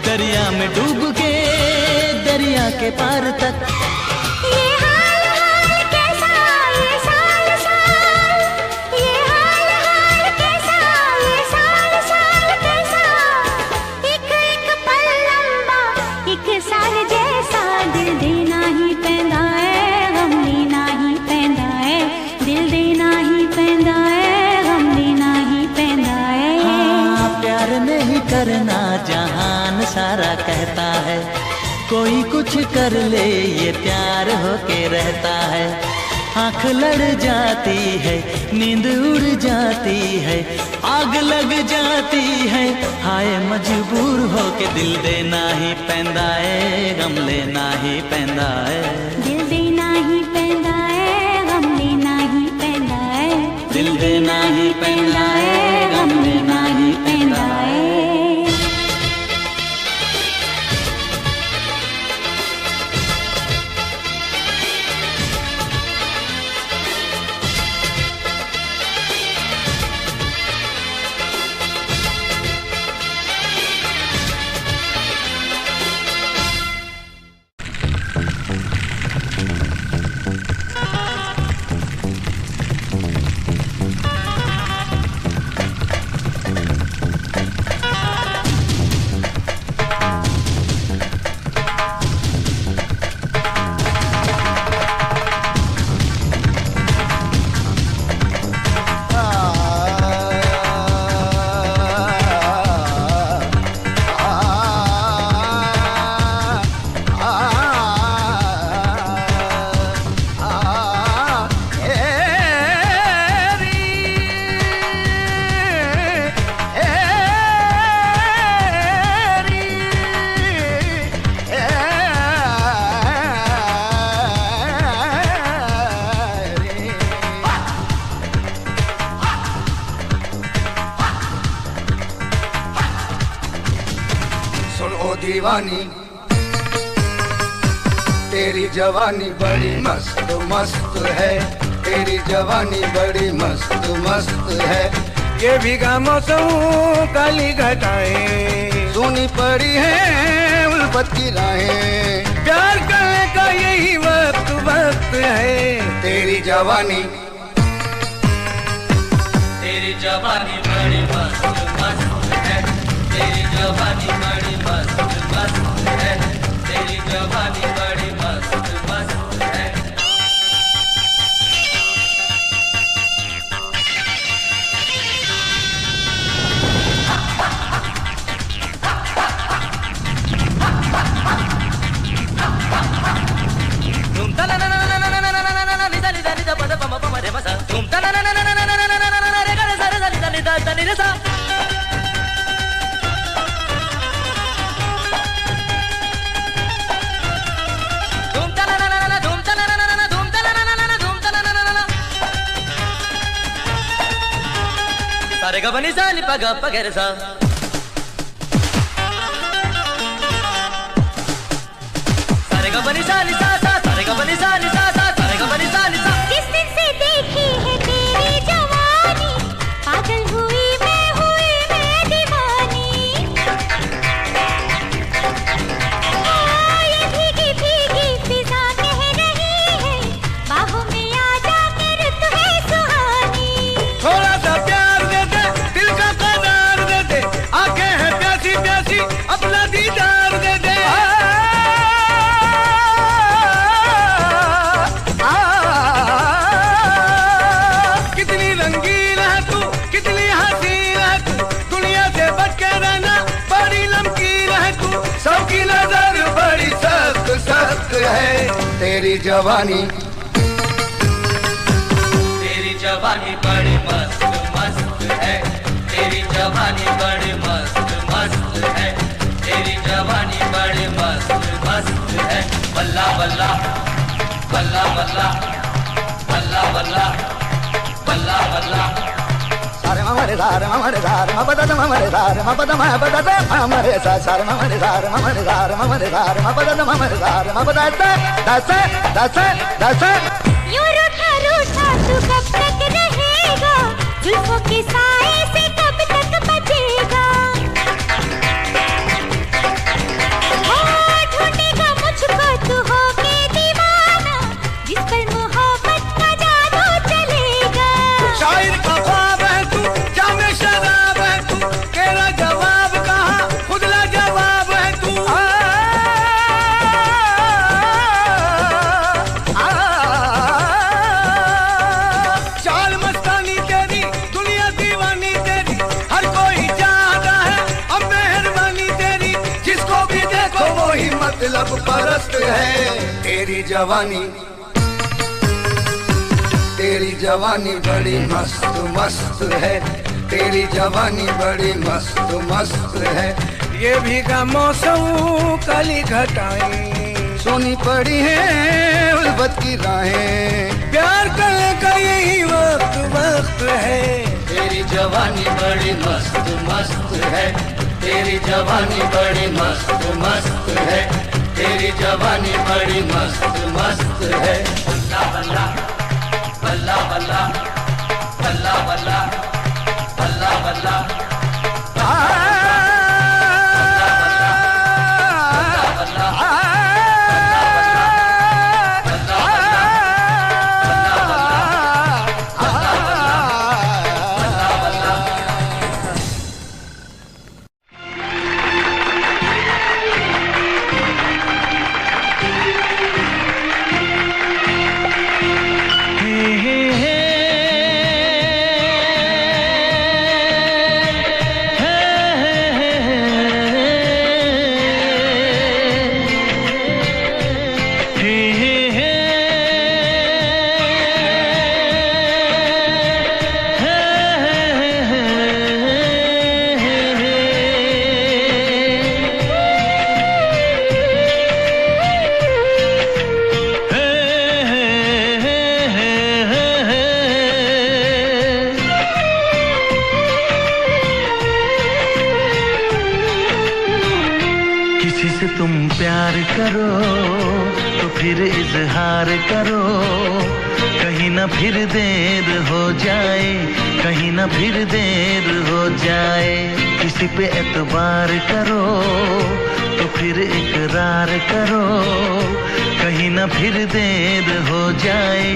दरिया में डूब के दरिया के पार तक। करना जहान सारा कहता है, कोई कुछ कर ले ये प्यार होके रहता है। आँख लड़ जाती है, नींद उड़ जाती है, आग लग जाती है, हाय मजबूर होके दिल देना ही पैंदा है, गम लेना ही पैंदा है। दिल देना ही पैंदा है, गम लेना ही पैंदा है, दिल देना ही पैंदा है, गम लेना ही पैंदा है। दीवानी, तेरी जवानी बड़ी मस्त मस्त है, तेरी जवानी बड़ी मस्त मस्त है। ये भीगा मौसम काली घटाएं सुनी पड़ी है उल्फत की राहें, प्यार करने का यही वक्त वक्त है। तेरी जवानी, तेरी जवानी बड़ी मस्त मस्त है, तेरी जवानी बड़ी मस्त मस्त है, तेरी जवानी बड़ी मस्त मस्त है। Sarega bani sa ni paga pagere sa, sarega bani sa ni sa sa, sarega bani sa ni sa sa, sarega bani sa ni sa। जिस दिन से देखी है तेरी जवानी, पागल हुई मैं दीवानी। ये भीगी भीगी फिजा कह रही है, बाहों में आ जाके रुत है सुहानी। थोड़ा सा प्यार दे दे, दिल का करार दे दे, आंखें हैं प्यासी प्यासी, अपना दीदार दे दे। कितनी रंगीन है तू, कितनी हसीन है तू, दुनिया से बच के रहना बड़ी नमकीन है तू, सबकी नजर बड़ी सख्त सख्त है। तेरी जवानी, तेरी जवानी बड़ी मस्त मस्त है, तेरी जवानी बड़ी मस्त मस्त है, तेरी जवानी बड़ी मस्त मस्त है। बल्ला बल्ला बल्ला बल्ला बल्ला बल्ला बल्ला बल्ला। सारे ममरे सारे ममरे सारे मपदा ममरे सारे मपदा मपदा ममरे सारे ममरे सारे ममरे सारे ममरे सारे मपदा ममरे सारे मपदा दस दस दस। यूं रूठा रूठा तू कब तक रहेगा, जुल्फों के साए से कब तक बचेगा। ढूंढेगा मुझको तू होके दीवाना, जिस पर मोहब्बत का जादू चलेगा। शायर का ख्वाब है तू, जामे शराब है तू, तेरा जवाब कहाँ, खुदला जवाब है तू। चाल मस्तानी तेरी, दुनिया दीवानी तेरी, हर कोई चाहता है अब मेहरबानी तेरी, जिसको भी देखो वो ही मतलब परस्त है। तेरी जवानी, तेरी जवानी बड़ी मस्त मस्त है, तेरी जवानी बड़ी मस्त मस्त है। ये भीगा मौसम काली घटाएं सुनी पड़ी है उल्फत की राहें, प्यार करने का यही वक्त वक्त है। तेरी जवानी बड़ी मस्त मस्त है, तेरी जवानी बड़ी मस्त मस्त है, तेरी जवानी बड़ी मस्त मस्त है। बल्ला बल्ला बल्ला बल्ला बल्ला बल्ला बल्ला बल्ला। तुम प्यार करो तो फिर इजहार करो, कहीं ना फिर देर हो जाए, कहीं ना फिर देर हो जाए। किसी पे एतबार करो तो फिर इकरार करो, कहीं ना फिर देर हो जाए,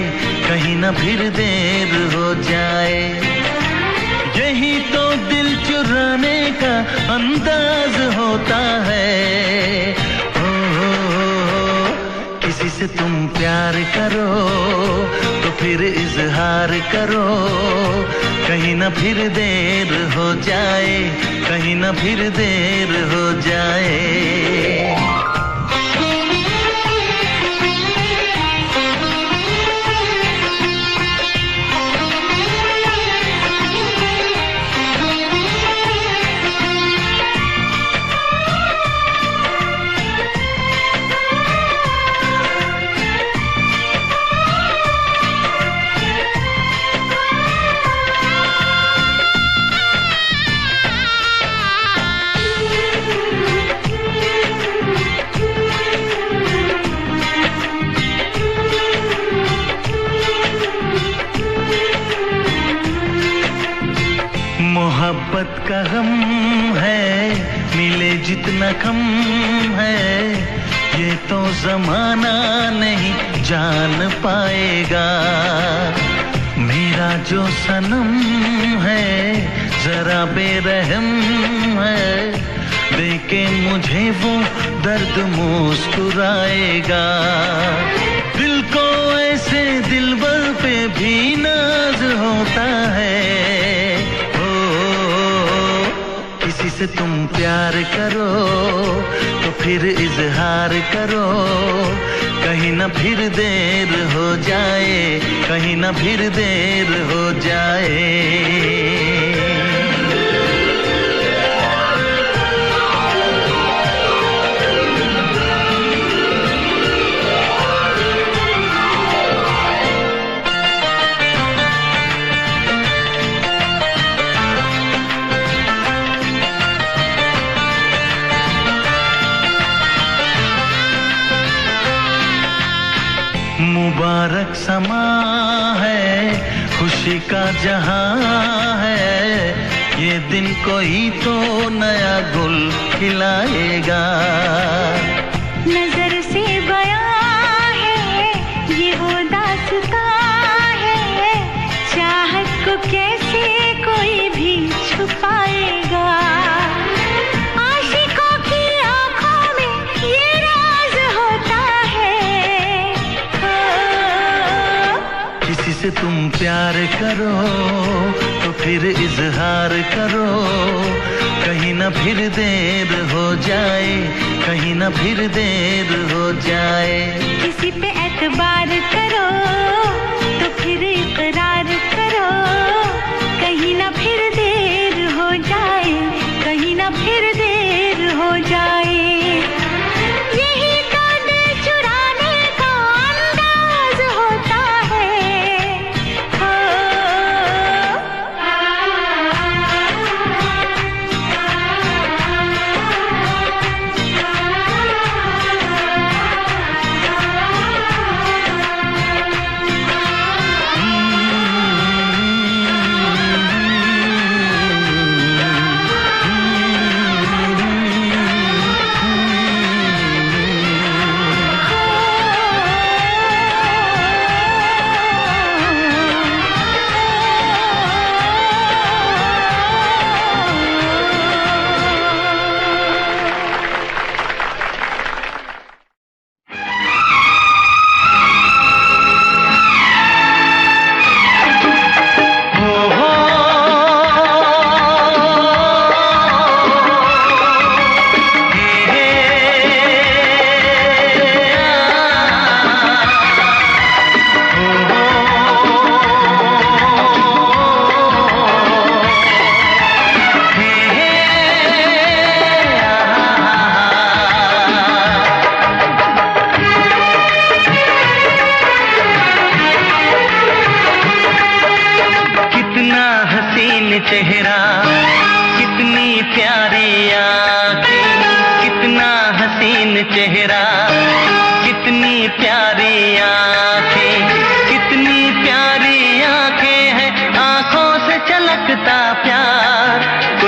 कहीं ना फिर देर हो जाए। यही तो दिल चुराने का अंदाज होता है। हो, किसी से तुम प्यार करो तो फिर इजहार करो, कहीं ना फिर देर हो जाए, कहीं ना फिर देर हो जाए। मोहब्बत का गम है, मिले जितना कम है, ये तो जमाना नहीं जान पाएगा। मेरा जो सनम है जरा बेरहम है, देखे मुझे वो दर्द मुस्कुराएगा। दिल को ऐसे दिलबर पे भी नाज होता है। किसी से तुम प्यार करो तो फिर इजहार करो, कहीं ना फिर देर हो जाए, कहीं ना फिर देर हो जाए। मुबारक समा है, खुशी का जहां है, ये दिन कोई तो नया गुल खिलाएगा। नजर से बयां है ये वो दास्तां है, चाहत को कैसे कोई भी छुपाएगा। आशिकों की आंखों में ये राज होता है। किसी से तुम प्यार करो तो फिर इजहार करो, कहीं ना फिर देर हो जाए, कहीं ना फिर देर हो जाए। किसी पे एतबार करो तो फिर इकरार करो, कहीं ना फिर देर हो जाए, कहीं ना फिर देर हो जाए। यही तो दिल चुराने का अंदाज होता है। हो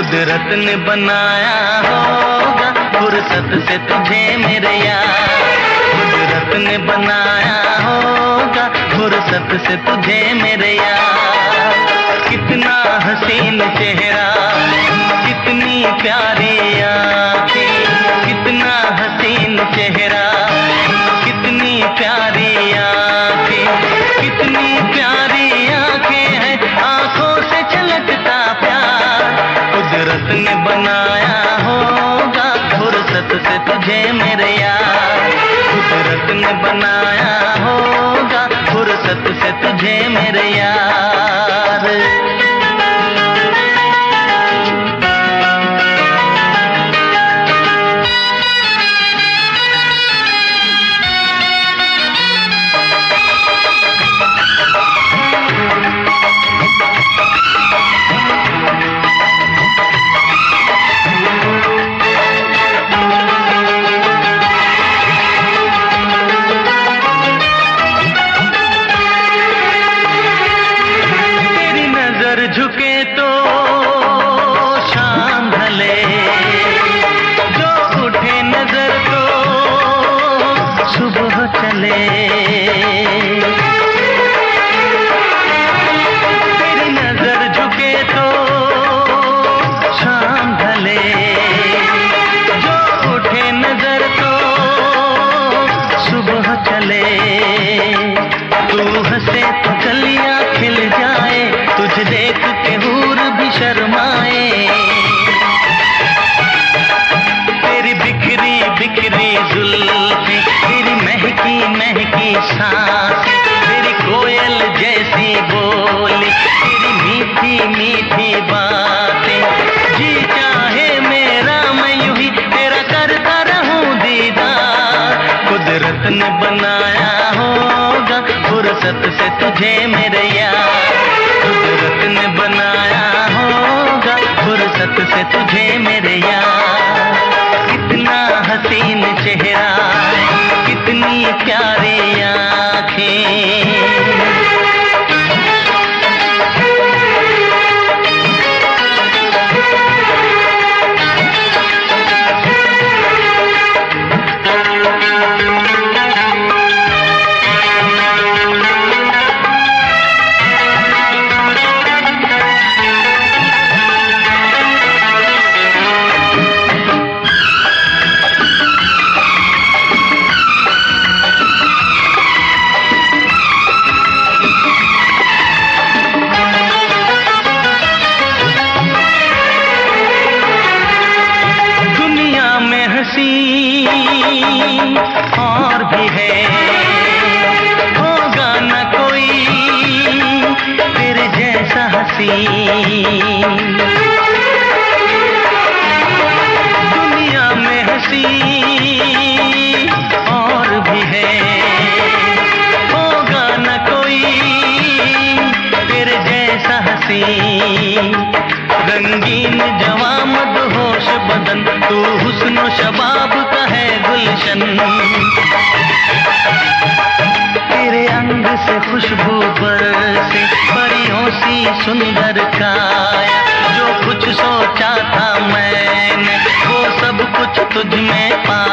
कुदरत ने बनाया होगा फुर्सत से तुझे मेरे यार, कुदरत ने बनाया होगा फुर्सत से तुझे मेरे यार। कितना हसीन चेहरा, कितनी प्यारी आँखें, कितना हसीन चेहरा, कितनी प्यारी आँखें, कितनी प्यारी आँखें हैं, आँखों से छलकता प्यार। कुदरत ने बनाया होगा फुर्सत से तुझे मेरे यार, कुदरत ने बनाया होगा फुर्सत से तुझे मेरे यार। झुके तो शाम ढले, जो उठे नजर तो सुबह चले। तेरी नजर झुके तो शाम ढले, जो उठे नजर तो सुबह चले। तू हंसे तो कलियां खिल जाए, तुझे देख के हूर भी शर्माए। तेरी बिखरी बिखरी जुल्फें, तेरी महकी महकी सांसें, तेरी कोयल जैसी बोली, तेरी मीठी मीठी बातें। जी चाहे मेरा मैं यूं ही तेरा करता रहूं दीदार। कुदरत ने बनाया होगा फुर्सत से तुझे मेरे यार, कुदरत ने बनाया होगा फुर्सत से तुझे मेरे यार। कितना हसीन चेहरा, कितनी प्यारी आँखें। और भी है, होगा न कोई तेरे जैसा हसीन। दुनिया में हसी और भी है, होगा न कोई तेरे जैसा हसीन। रंगीन जवां मदहोश बदन, तू हुस्न शबाब का है गुलशन। तेरे अंग से खुशबू बरसे, परियों सी सुंदर काया। जो कुछ सोचा था मैंने वो सब कुछ तुझ में पा